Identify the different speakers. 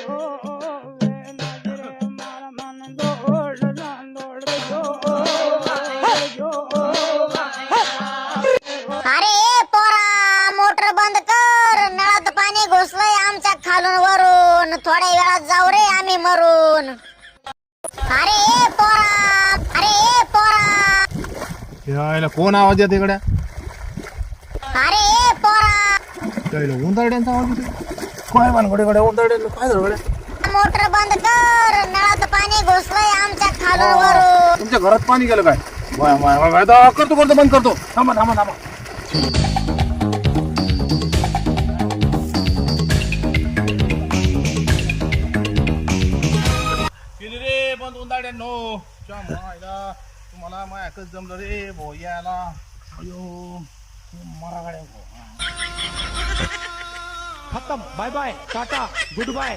Speaker 1: अरे पोरा मोटर बंद कर, नळात पाणी घुसलंय आमच्या खालून वरून, थोड्या वेळात जाऊ रे आम्ही मरून. अरे पोरा, अरे पोरा,
Speaker 2: यायला कोण आवाज येते इकडे?
Speaker 1: अरे पोरा,
Speaker 2: यायला उंदरड्यांचा आवाज येते. काय मानगडे उंदरड्याला काय झालं?
Speaker 1: मोटर बंद कर, नळात पाणी घुसलंय आमच्या खालून वरून.
Speaker 2: तुमच्या घरात पाणी गेलं काय? वाय वाय वाय वाय, करतो बंद करतो. थांबा थांबा थांबा. केली रे बंद उंदरड्यांनो. तुम्हाला मायाकच जमलं रे भो यायला. अयो मरा गाड्या.
Speaker 3: खत्म. Bye bye, tata, good bye.